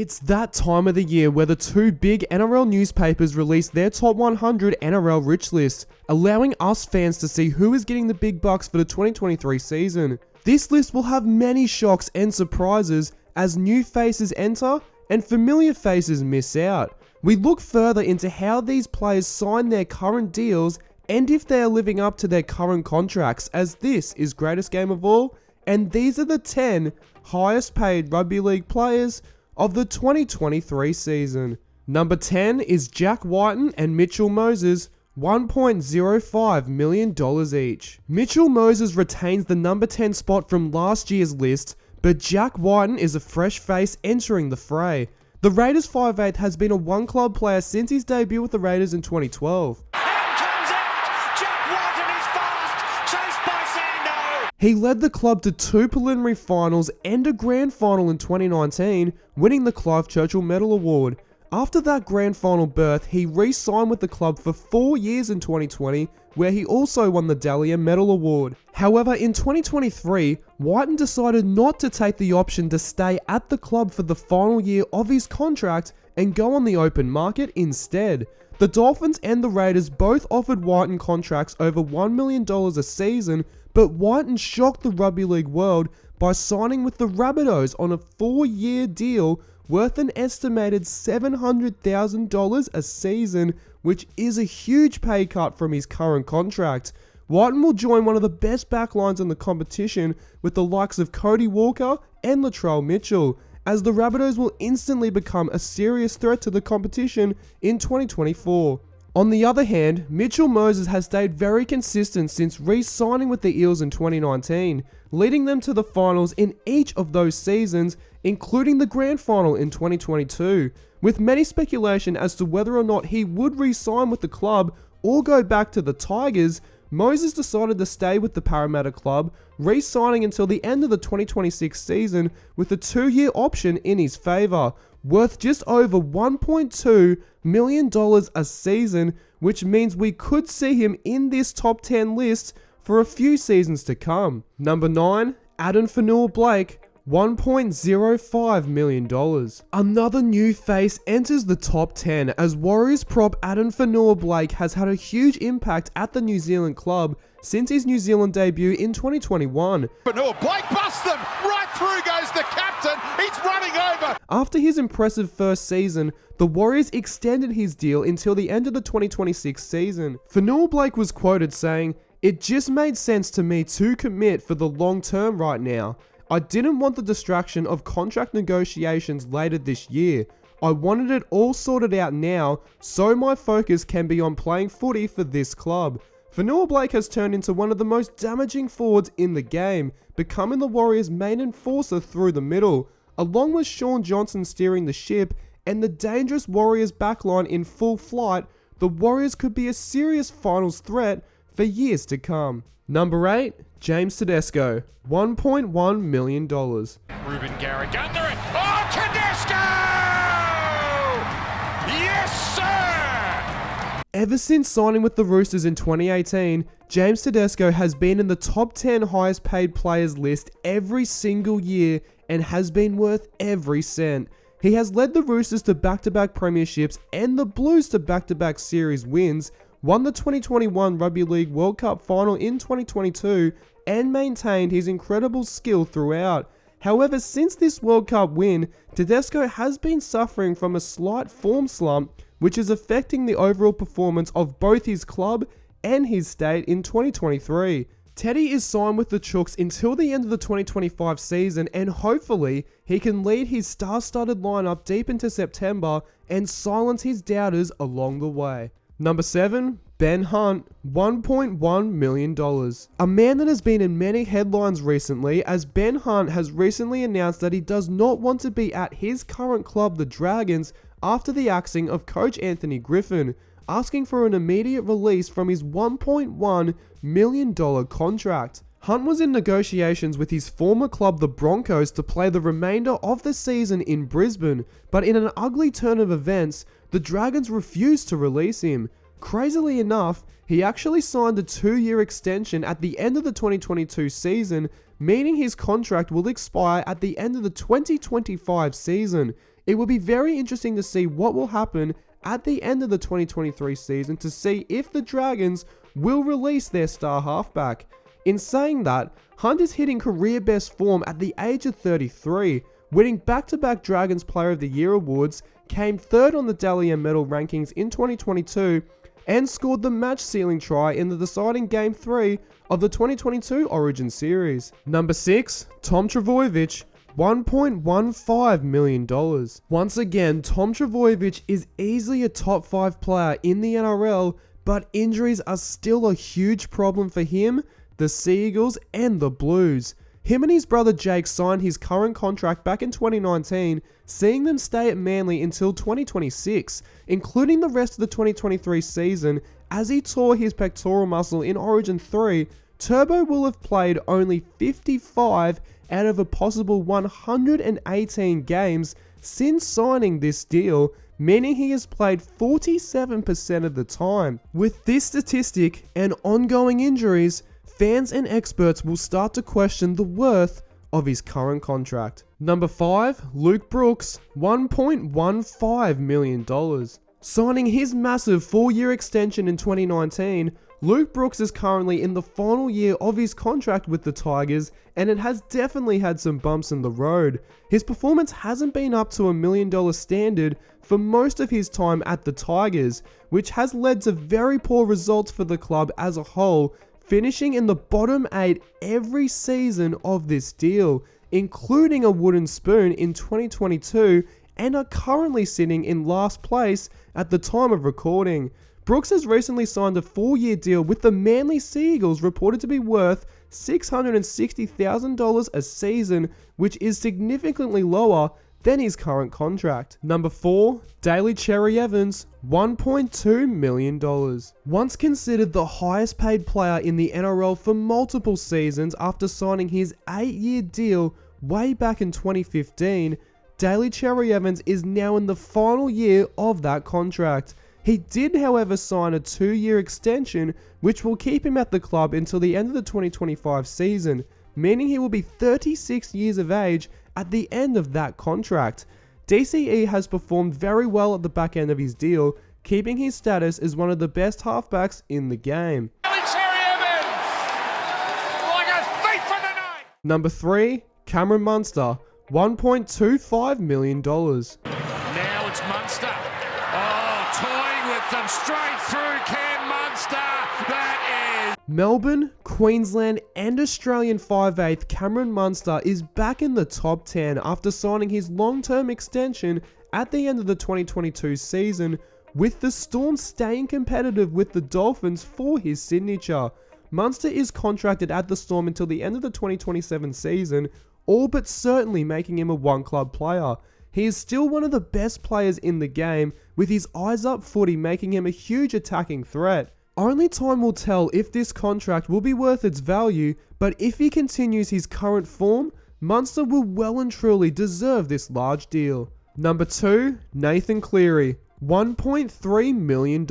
It's that time of the year where the two big NRL newspapers release their top 100 NRL rich list, allowing us fans to see who is getting the big bucks for the 2023 season. This list will have many shocks and surprises as new faces enter and familiar faces miss out. We look further into how these players sign their current deals and if they are living up to their current contracts, as this is Greatest Game of All, and these are the 10 highest paid rugby league players of the 2023 season. Number 10 is Jack Wighton and Mitchell Moses, $1.05 million each. Mitchell Moses retains the number 10 spot from last year's list, but Jack Wighton is a fresh face entering the fray. The Raiders 5'8" has been a one-club player since his debut with the Raiders in 2012. He led the club to 2 preliminary finals and a grand final in 2019, winning the Clive Churchill Medal Award. After that grand final berth, he re-signed with the club for 4 years in 2020, where he also won the Dahlia Medal Award. However, in 2023, Wighton decided not to take the option to stay at the club for the final year of his contract and go on the open market instead. The Dolphins and the Raiders both offered Wighton contracts over $1 million a season, but Wighton shocked the rugby league world by signing with the Rabbitohs on a 4-year deal worth an estimated $700,000 a season, which is a huge pay cut from his current contract. Wighton will join one of the best backlines in the competition with the likes of Cody Walker and Latrell Mitchell, as the Rabbitohs will instantly become a serious threat to the competition in 2024. On the other hand, Mitchell Moses has stayed very consistent since re-signing with the Eels in 2019, leading them to the finals in each of those seasons, including the grand final in 2022. With many speculation as to whether or not he would re-sign with the club or go back to the Tigers, Moses decided to stay with the Parramatta club, re-signing until the end of the 2026 season with a 2-year option in his favour, worth just over $1.2 million a season, which means we could see him in this top 10 list for a few seasons to come. Number 9, Addin Fonua-Blake, $1.05 million. Another new face enters the top 10 as Warriors prop Addin Fonua-Blake has had a huge impact at the New Zealand club since his New Zealand debut in 2021. Fonua-Blake busts them, right through goes the captain, he's running over. After his impressive first season, the Warriors extended his deal until the end of the 2026 season. Fonua-Blake was quoted saying, "It just made sense to me to commit for the long term right now. I didn't want the distraction of contract negotiations later this year. I wanted it all sorted out now so my focus can be on playing footy for this club." Fonua-Blake has turned into one of the most damaging forwards in the game, becoming the Warriors' main enforcer through the middle, along with Sean Johnson steering the ship and the dangerous Warriors backline in full flight. The Warriors could be a serious finals threat for years to come. Number 8, James Tedesco, $1.1 million. Ruben Garrick under it. Oh, Tedesco! Yes, sir! Ever since signing with the Roosters in 2018, James Tedesco has been in the top 10 highest paid players list every single year and has been worth every cent. He has led the Roosters to back-to-back premierships and the Blues to back-to-back series wins, won the 2021 Rugby League World Cup final in 2022, and maintained his incredible skill throughout. However, since this World Cup win, Tedesco has been suffering from a slight form slump, which is affecting the overall performance of both his club and his state in 2023. Teddy is signed with the Chooks until the end of the 2025 season, and hopefully he can lead his star-studded lineup deep into September and silence his doubters along the way. Number 7, Ben Hunt, $1.1 million. A man that has been in many headlines recently, as Ben Hunt has recently announced that he does not want to be at his current club, the Dragons, after the axing of coach Anthony Griffin, asking for an immediate release from his $1.1 million contract. Hunt was in negotiations with his former club, the Broncos, to play the remainder of the season in Brisbane, but in an ugly turn of events, the Dragons refused to release him. Crazily enough, he actually signed a 2-year extension at the end of the 2022 season, meaning his contract will expire at the end of the 2025 season. It will be very interesting to see what will happen at the end of the 2023 season to see if the Dragons will release their star halfback. In saying that, Hunt is hitting career best form at the age of 33, winning back-to-back Dragons Player of the Year awards, came third on the Dally M medal rankings in 2022, and scored the match-sealing try in the deciding Game 3 of the 2022 Origin Series. Number 6, Tom Trbojevic, $1.15 million. Once again, Tom Trbojevic is easily a top 5 player in the NRL, but injuries are still a huge problem for him, the Seagulls, and the Blues. Him and his brother Jake signed his current contract back in 2019, seeing them stay at Manly until 2026, including the rest of the 2023 season. As he tore his pectoral muscle in Origin 3, Turbo will have played only 55 out of a possible 118 games since signing this deal, meaning he has played 47% of the time. With this statistic and ongoing injuries, fans and experts will start to question the worth of his current contract. Number 5, Luke Brooks, $1.15 million. Signing his massive 4-year extension in 2019, Luke Brooks is currently in the final year of his contract with the Tigers, and it has definitely had some bumps in the road. His performance hasn't been up to $1 million standard for most of his time at the Tigers, which has led to very poor results for the club as a whole, finishing in the bottom 8 every season of this deal, including a wooden spoon in 2022, and are currently sitting in last place at the time of recording. Brooks has recently signed a 4-year deal with the Manly Seagulls, reported to be worth $660,000 a season, which is significantly lower than his current contract. Number 4, Daly CherryEvans, $1.2 million. Once considered the highest paid player in the NRL for multiple seasons after signing his 8-year deal way back in 2015, Daly CherryEvans is now in the final year of that contract. He did, however, sign a 2-year extension, which will keep him at the club until the end of the 2025 season, meaning he will be 36 years of age at the end of that contract. DCE has performed very well at the back end of his deal, keeping his status as one of the best halfbacks in the game. Number 3, Cameron Munster, $1.25 million. Now it's Munster. Oh, toying with them straight through Cam Munster. That is... Melbourne, Queensland and Australian 5'8" Cameron Munster is back in the top 10 after signing his long-term extension at the end of the 2022 season, with the Storm staying competitive with the Dolphins for his signature. Munster is contracted at the Storm until the end of the 2027 season, all but certainly making him a one-club player. He is still one of the best players in the game, with his eyes-up footy making him a huge attacking threat. Only time will tell if this contract will be worth its value, but if he continues his current form, Munster will well and truly deserve this large deal. Number 2, Nathan Cleary, $1.3 million.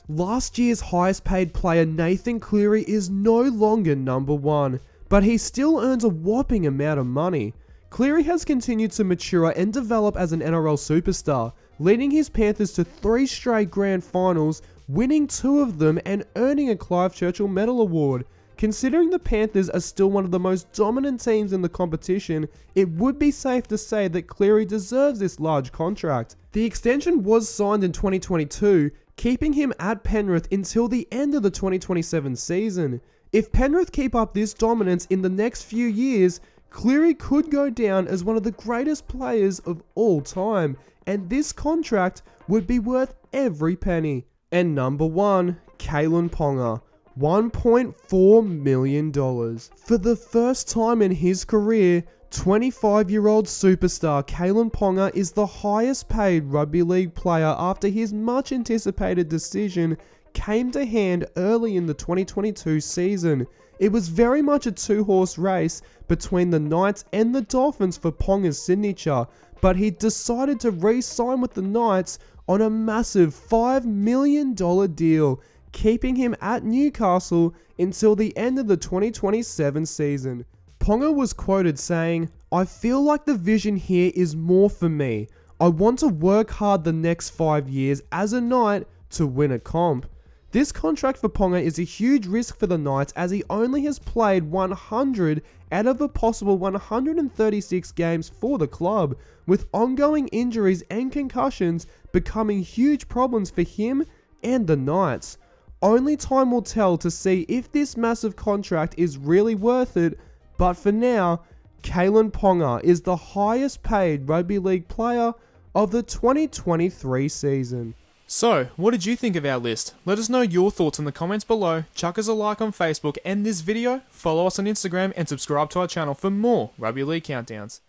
Last year's highest paid player Nathan Cleary is no longer number 1, but he still earns a whopping amount of money. Cleary has continued to mature and develop as an NRL superstar, leading his Panthers to 3 straight grand finals, winning 2 of them and earning a Clive Churchill Medal Award. Considering the Panthers are still one of the most dominant teams in the competition, it would be safe to say that Cleary deserves this large contract. The extension was signed in 2022, keeping him at Penrith until the end of the 2027 season. If Penrith keep up this dominance in the next few years, Cleary could go down as one of the greatest players of all time, and this contract would be worth every penny. And number 1, Kalyn Ponga, $1.4 million. For the first time in his career, 25-year-old superstar Kalyn Ponga is the highest paid rugby league player after his much anticipated decision came to hand early in the 2022 season. It was very much a 2-horse race between the Knights and the Dolphins for Ponga's signature, but he decided to re-sign with the Knights on a massive $5 million deal, keeping him at Newcastle until the end of the 2027 season. Ponga was quoted saying, "I feel like the vision here is more for me. I want to work hard the next 5 years as a Knight to win a comp. This contract for Ponga is a huge risk for the Knights as he only has played 100 out of a possible 136 games for the club, with ongoing injuries and concussions becoming huge problems for him and the Knights. Only time will tell to see if this massive contract is really worth it, but for now, Kalyn Ponga is the highest paid rugby league player of the 2023 season. So, what did you think of our list? Let us know your thoughts in the comments below, chuck us a like on Facebook and this video, follow us on Instagram and subscribe to our channel for more Rugby League Countdowns.